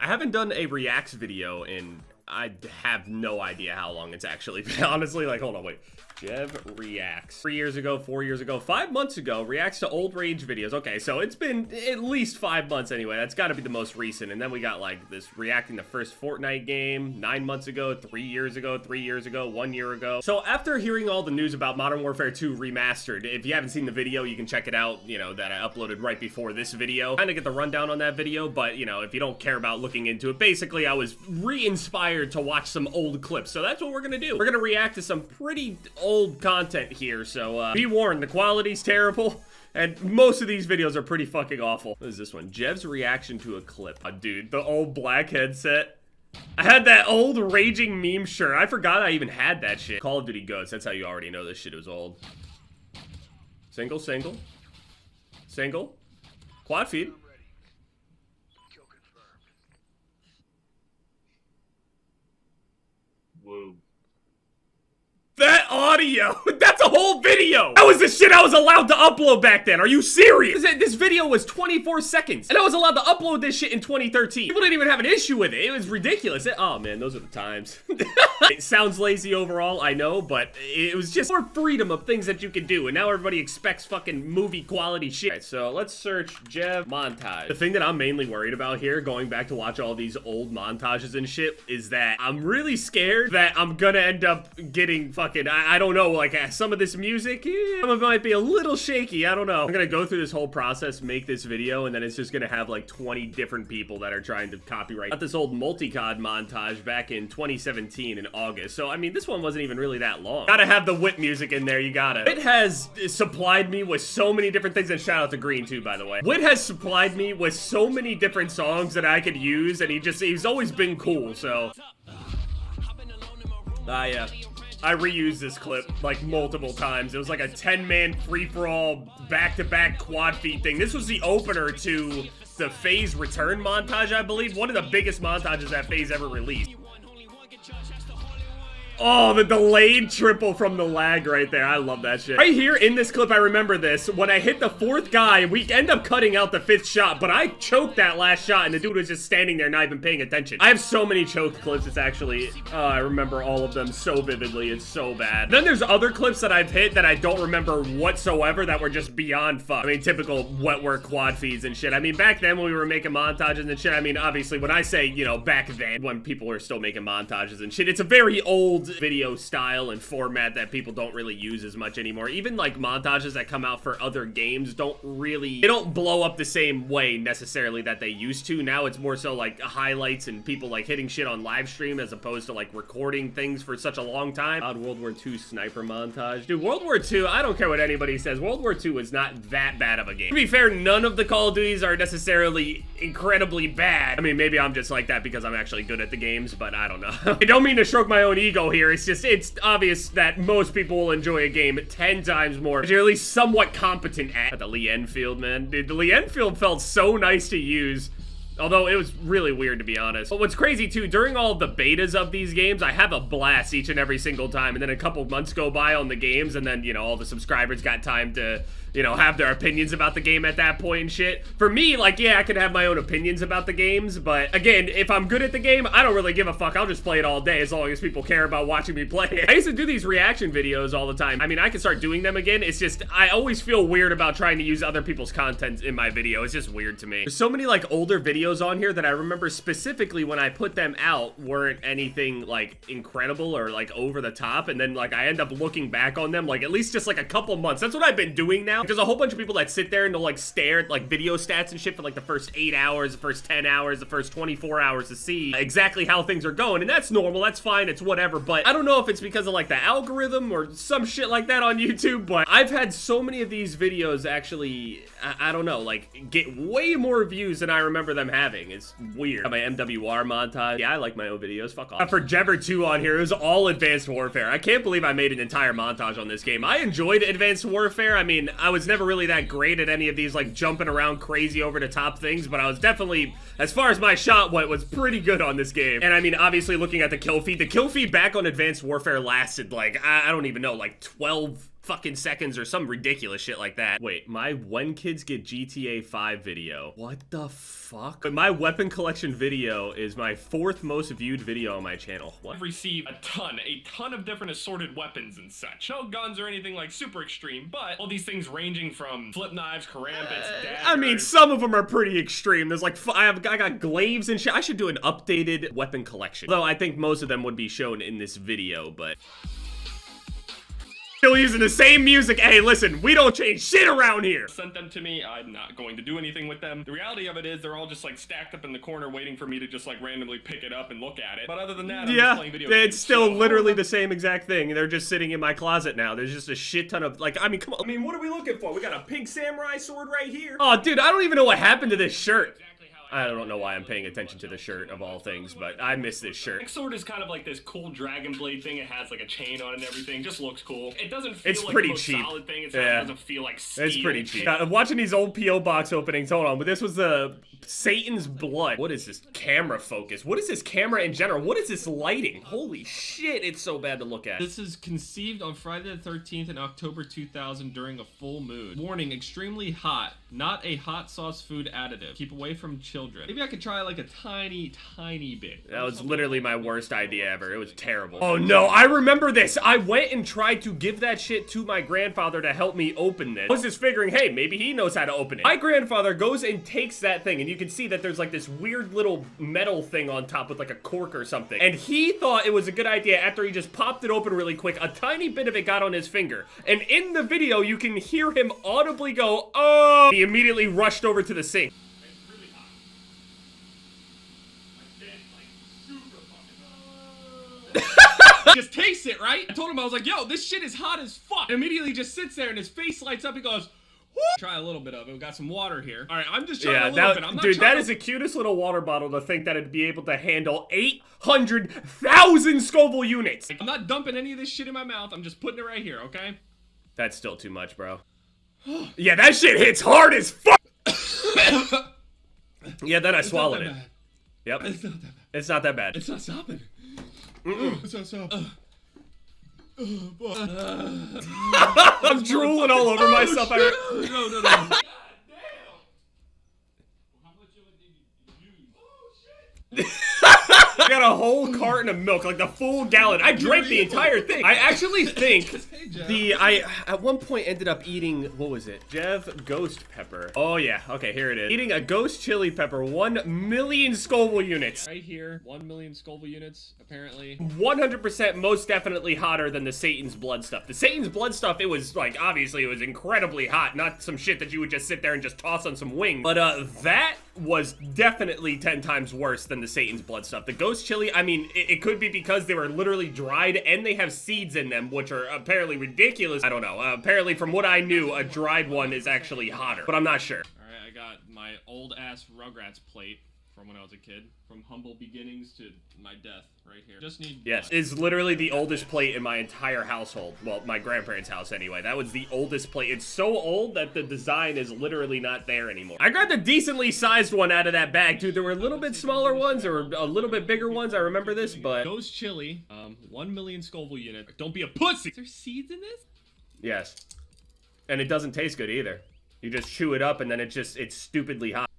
I haven't done a reacts video in, I have no idea how long it's actually been. Honestly, like, hold on, wait. Jev reacts. 3 years ago, 4 years ago, 5 months ago, reacts to old rage videos. Okay, so it's been at least 5 months anyway. That's gotta be the most recent. And then we got like this reacting the first Fortnite game 9 months ago, 3 years ago, 3 years ago, 1 year ago. So after hearing all the news about Modern Warfare 2 Remastered, if you haven't seen the video, you can check it out, you know, that I uploaded right before this video. Kind of get the rundown on that video, but you know, if you don't care about looking into it, basically I was re-inspired to watch some old clips. So that's what we're gonna do. We're gonna react to some pretty old content here, so be warned, the quality's terrible, and most of these videos are pretty fucking awful. What is this one? Jev's reaction to a clip. Oh, dude, the old black headset. I had that old raging meme shirt. I forgot I even had that shit. Call of Duty Ghosts, that's how you already know this shit is old. Single, single. Single. Quad feed. Whoa. That audio, that's a whole video. That was the shit I was allowed to upload back then. Are you serious? This video was 24 seconds and I was allowed to upload this shit in 2013. People didn't even have an issue with it. It was ridiculous. Oh man, those are the times. It sounds lazy overall, I know, but it was just more freedom of things that you could do. And now everybody expects fucking movie quality shit. All right, so let's search Jev montage. The thing that I'm mainly worried about here, going back to watch all these old montages and shit, is that I'm really scared that I'm gonna end up getting fucking, I don't know, like some of this music, some of it might be a little shaky, I don't know. I'm gonna go through this whole process, make this video, and then it's just gonna have like 20 different people that are trying to copyright. Got this old multi-cod montage back in 2017 in August, so I mean, this one wasn't even really that long. Gotta have the whip music in there, you gotta. It has supplied me with so many different things, and shout out to Green too, by the way. Wit has supplied me with so many different songs that I could use, and he's always been cool, so. Yeah. I reused this clip like multiple times. It was like a 10-man free-for-all back-to-back quad feed thing. This was the opener to the FaZe Return montage, I believe. One of the biggest montages that FaZe ever released. Oh, the delayed triple from the lag right there. I love that shit. Right here in this clip, I remember this. When I hit the 4th guy, we end up cutting out the 5th shot, but I choked that last shot, and the dude was just standing there not even paying attention. I have so many choked clips. It's actually, I remember all of them so vividly. It's so bad. Then there's other clips that I've hit that I don't remember whatsoever that were just beyond fuck. I mean, typical wet work quad feeds and shit. I mean, back then when we were making montages and shit, I mean, obviously, when I say, you know, back then, when people were still making montages and shit, it's a very old video style and format that people don't really use as much anymore. Even like montages that come out for other games they don't blow up the same way necessarily that they used to. Now it's more so like highlights and people like hitting shit on live stream as opposed to like recording things for such a long time. Odd World War II sniper montage. Dude, World War II, I don't care what anybody says, World War II is not that bad of a game. To be fair, none of the Call of Duties are necessarily incredibly bad. I mean, maybe I'm just like that because I'm actually good at the games, but I don't know. I don't mean to stroke my own ego here. It's just, it's obvious that most people will enjoy a game 10 times more if you're at least somewhat competent at the Lee Enfield, man. Dude, the Lee Enfield felt so nice to use. Although it was really weird, to be honest. But what's crazy too, during all the betas of these games, I have a blast each and every single time. And then a couple months go by on the games, and then, you know, all the subscribers got time to, you know, have their opinions about the game at that point and shit. For me, like, yeah, I could have my own opinions about the games, but again, if I'm good at the game, I don't really give a fuck. I'll just play it all day as long as people care about watching me play it. I used to do these reaction videos all the time. I mean, I can start doing them again. It's just, I always feel weird about trying to use other people's content in my video. It's just weird to me. There's so many, like, older videos on here that I remember specifically when I put them out weren't anything, like, incredible or, like, over the top, and then, like, I end up looking back on them, like, at least just, like, a couple months. That's what I've been doing now. There's a whole bunch of people that sit there and they'll like stare at like video stats and shit for like the first 8 hours, the first 10 hours, the first 24 hours to see exactly how things are going. And that's normal, that's fine, it's whatever. But I don't know if it's because of like the algorithm or some shit like that on YouTube, but I've had so many of these videos actually, I don't know, like get way more views than I remember them having. It's weird. My MWR montage. Yeah, I like my own videos, fuck off. For Jever 2 on here, it was all Advanced Warfare. I can't believe I made an entire montage on this game. I enjoyed Advanced Warfare. I mean, I was never really that great at any of these like jumping around crazy over the top things, but I was definitely, as far as my shot went, was pretty good on this game. And I mean, obviously looking at the kill feed back on Advanced Warfare lasted like, I don't even know, like 12 fucking seconds or some ridiculous shit like that. Wait, my when kids get GTA 5 video. What the fuck? But my weapon collection video is my 4th most viewed video on my channel. What? I've received a ton of different assorted weapons and such. No guns or anything like super extreme, but all these things ranging from flip knives, karambits, daggers. I mean, some of them are pretty extreme. There's like, I got glaives and shit. I should do an updated weapon collection. Though I think most of them would be shown in this video, but... Still using the same music. Hey, listen, we don't change shit around here. Sent them to me. I'm not going to do anything with them. The reality of it is they're all just like stacked up in the corner waiting for me to just like randomly pick it up and look at it. But other than that, I'm just playing video games. It's still literally the same exact thing. They're just sitting in my closet now. There's just a shit ton of, like, I mean, come on. I mean, what are we looking for? We got a pink samurai sword right here. Oh, dude, I don't even know what happened to this shirt. I don't know why I'm paying attention to the shirt of all things, but I miss this shirt. Sword is kind of like this cool dragon blade thing. It has like a chain on it and everything. Just looks cool. It doesn't feel like the most solid thing. It doesn't feel like steel. It's pretty cheap. I'm watching these old P.O. box openings. Hold on, but this was the Satan's blood. What is this camera focus? What is this camera in general? What is this lighting? Holy shit, it's so bad to look at. This is conceived on Friday the 13th in October 2000 during a full moon. Warning, extremely hot. Not a hot sauce food additive. Keep away from children. Maybe I could try like a tiny bit. That was literally my worst idea ever. It was terrible. Oh no, I remember this. I went and tried to give that shit to my grandfather to help me open this. I was just figuring, hey, maybe he knows how to open it. My grandfather goes and takes that thing, and you can see that there's like this weird little metal thing on top with like a cork or something. And he thought it was a good idea after he just popped it open really quick. A tiny bit of it got on his finger. And in the video, you can hear him audibly go, oh! He immediately rushed over to the sink. Just taste it, right? I told him, I was like, yo, this shit is hot as fuck. And immediately just sits there and his face lights up. He goes, woo! Try a little bit of it. We got some water here. All right, I'm just trying a little bit. I'm not dude, that is the cutest little water bottle to think that it'd be able to handle 800,000 Scoville units. I'm not dumping any of this shit in my mouth. I'm just putting it right here, okay? That's still too much, bro. Yeah, that shit hits hard as fuck. Yeah, then I swallowed it. Yep. It's not that bad. It's not that bad. It's not stopping. It's not stopping. I'm drooling all over myself. No. I got a whole carton of milk, like the full gallon. I drank the entire thing. I actually think I at one point ended up eating, what was it? Jev Ghost Pepper. Oh yeah, okay, here it is. Eating a Ghost Chili Pepper, 1 million Scoville units. Right here, 1 million Scoville units, apparently. 100% most definitely hotter than the Satan's Blood stuff. The Satan's Blood stuff, it was like, obviously it was incredibly hot, not some shit that you would just sit there and just toss on some wings. But that was definitely 10 times worse than the Satan's Blood stuff. The Ghost Chili, I mean, it could be because they were literally dried and they have seeds in them, which are apparently ridiculous. I don't know. Apparently, from what I knew, a dried one is actually hotter, but I'm not sure. All right, I got my old-ass Rugrats plate from when I was a kid. From humble beginnings to my death, right here. Just need... Yes, it's literally the oldest plate in my entire household. Well, my grandparents' house anyway. That was the oldest plate. It's so old that the design is literally not there anymore. I grabbed a decently sized one out of that bag, dude. There were a little bit smaller ones, or a little bit bigger ones. I remember this, but... Ghost Chili, 1 million Scoville unit. Don't be a pussy! Is there seeds in this? Yes. And it doesn't taste good either. You just chew it up and then it's stupidly hot.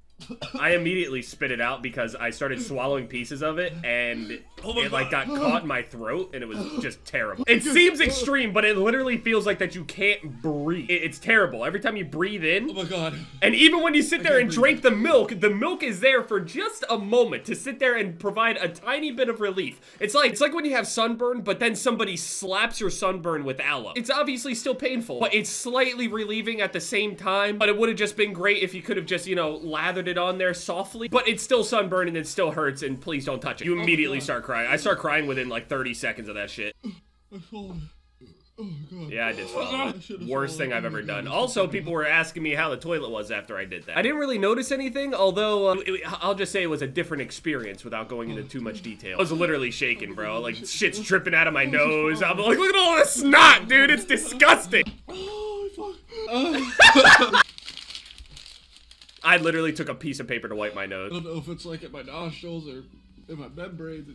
I immediately spit it out because I started swallowing pieces of it and it like got caught in my throat and it was just terrible. It seems extreme, but it literally feels like that you can't breathe. It's terrible. Every time you breathe in. Oh my god. And even when you sit there and drink the milk is there for just a moment to sit there and provide a tiny bit of relief. It's like when you have sunburn, but then somebody slaps your sunburn with aloe. It's obviously still painful, but it's slightly relieving at the same time. But it would have just been great if you could have just, you know, lathered it on there softly, but it's still sunburned and it still hurts, and please don't touch it. You immediately start crying. I start crying within like 30 seconds of that shit. Yeah, I did swallow it. Worst thing I've ever done. Also, people were asking me how the toilet was after I did that. I didn't really notice anything, although I'll just say it was a different experience without going into too much detail. I was literally shaking, bro. Like, shit's dripping out of my nose. I'm like, look at all this snot, dude. It's disgusting. I literally took a piece of paper to wipe my nose. I don't know if it's like at my nostrils or in my membranes.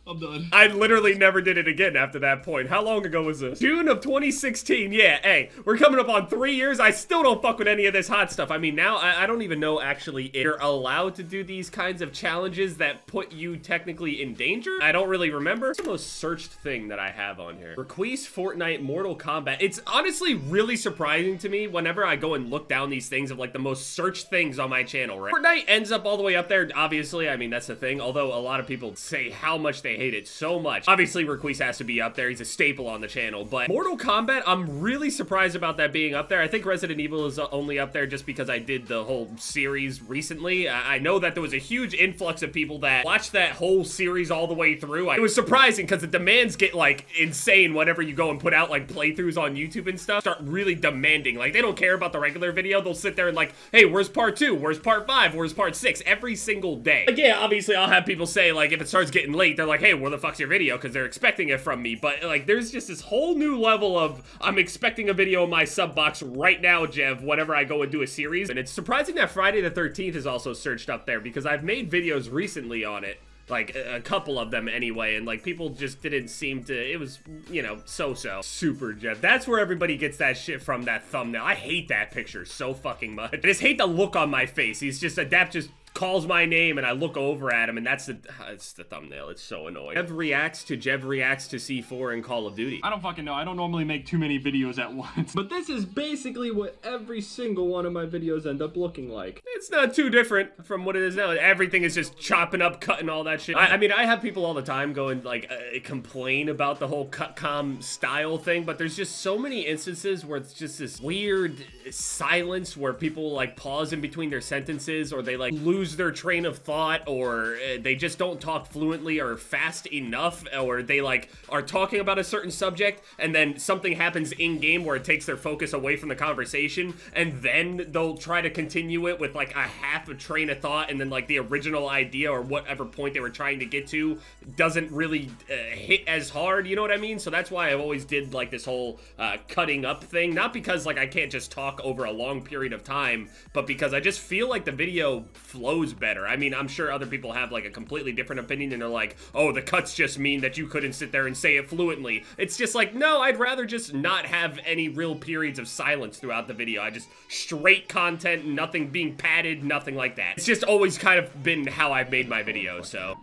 I'm done. I literally never did it again after that point. How long ago was this? June of 2016. Yeah, hey, we're coming up on 3 years. I still don't fuck with any of this hot stuff. I mean, now I don't even know actually if you're allowed to do these kinds of challenges that put you technically in danger. I don't really remember. It's the most searched thing that I have on here. Requis, Fortnite, Mortal Kombat. It's honestly really surprising to me whenever I go and look down these things of like the most searched things on my channel, right? Fortnite ends up all the way up there, obviously. I mean, that's the thing. Although a lot of people say how much they hate it so much. Obviously, Requis has to be up there. He's a staple on the channel. But Mortal Kombat, I'm really surprised about that being up there. I think Resident Evil is only up there just because I did the whole series recently. I know that there was a huge influx of people that watched that whole series all the way through. It was surprising because the demands get like insane whenever you go and put out like playthroughs on YouTube and stuff. Start really demanding. Like, they don't care about the regular video. They'll sit there and like, hey, where's part 2? Where's part 5? Where's part 6? Every single day. Like, yeah, obviously I'll have people say like, if it starts getting late, they're like, hey, where the fuck's your video? Because they're expecting it from me. But like, there's just this whole new level of I'm expecting a video in my sub box right now, Jev, whenever I go and do a series. And it's surprising that Friday the 13th is also searched up there because I've made videos recently on it. Like, a couple of them anyway, and like, people just didn't seem to, it was, you know, so-so. Super Jev. That's where everybody gets that shit from, that thumbnail. I hate that picture so fucking much. I just hate the look on my face. He's just, Adapt just calls my name and I look over at him and that's it's the thumbnail. It's so annoying. Jev reacts to C4 in Call of Duty. I don't fucking know. I don't normally make too many videos at once. But this is basically what every single one of my videos end up looking like. It's not too different from what it is now. Everything is just chopping up, cutting all that shit. I mean, I have people all the time go and like complain about the whole cutcom style thing, but there's just so many instances where it's just this weird silence where people like pause in between their sentences or they like lose their train of thought or they just don't talk fluently or fast enough or they like are talking about a certain subject and then something happens in game where it takes their focus away from the conversation and then they'll try to continue it with like a half a train of thought and then like the original idea or whatever point they were trying to get to doesn't really hit as hard, you know what I mean? So that's why I've always did like this whole cutting up thing, not because like I can't just talk over a long period of time, but because I just feel like the video flows better. I mean, I'm sure other people have like a completely different opinion and they're like, oh, the cuts just mean that you couldn't sit there and say it fluently. It's just like, no, I'd rather just not have any real periods of silence throughout the video. I just straight content, nothing being padded, nothing like that. It's just always kind of been how I've made my videos, so.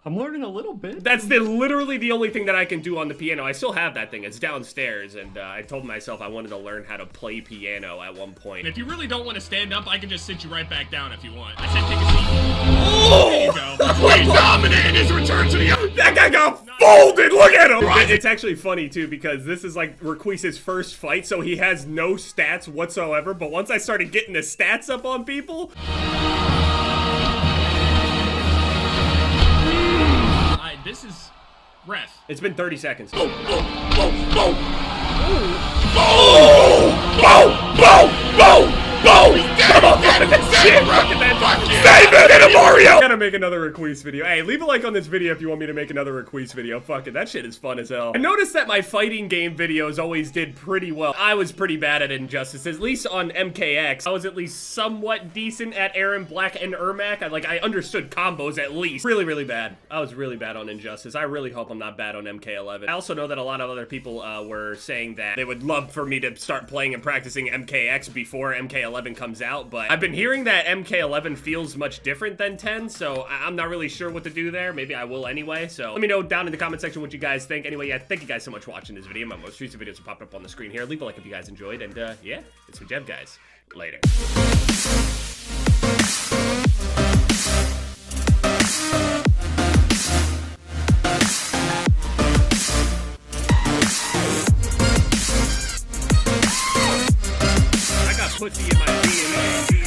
I'm learning a little bit. That's literally the only thing that I can do on the piano. I still have that thing. It's downstairs, and I told myself I wanted to learn how to play piano at one point. And if you really don't want to stand up, I can just sit you right back down if you want. I said take a seat. Oh! There you go. Requis dominated his return to the... That guy got folded! Look at him! It's actually funny, too, because this is like Requis' first fight, so he has no stats whatsoever, but once I started getting the stats up on people... This is ref. It's been 30 seconds. Oh. Come on, look at that shit! Look at that! Save it in a Mario! I gotta make another Requis video. Hey, leave a like on this video if you want me to make another Requis video. Fuck it, that shit is fun as hell. I noticed that my fighting game videos always did pretty well. I was pretty bad at Injustice, at least on MKX. I was at least somewhat decent at Aaron Black and Ermac. I understood combos at least. Really, really bad. I was really bad on Injustice. I really hope I'm not bad on MK11. I also know that a lot of other people were saying that they would love for me to start playing and practicing MKX before MK11 comes out, but I've been hearing that MK11 feels much different than 10, so I'm not really sure what to do there. Maybe I will anyway, so let me know down in the comment section what you guys think. Anyway, yeah, thank you guys so much for watching this video. My most recent videos will pop up on the screen here. Leave a like if you guys enjoyed, and yeah, it's been Jev, guys. Later. I got pussy in my DNA.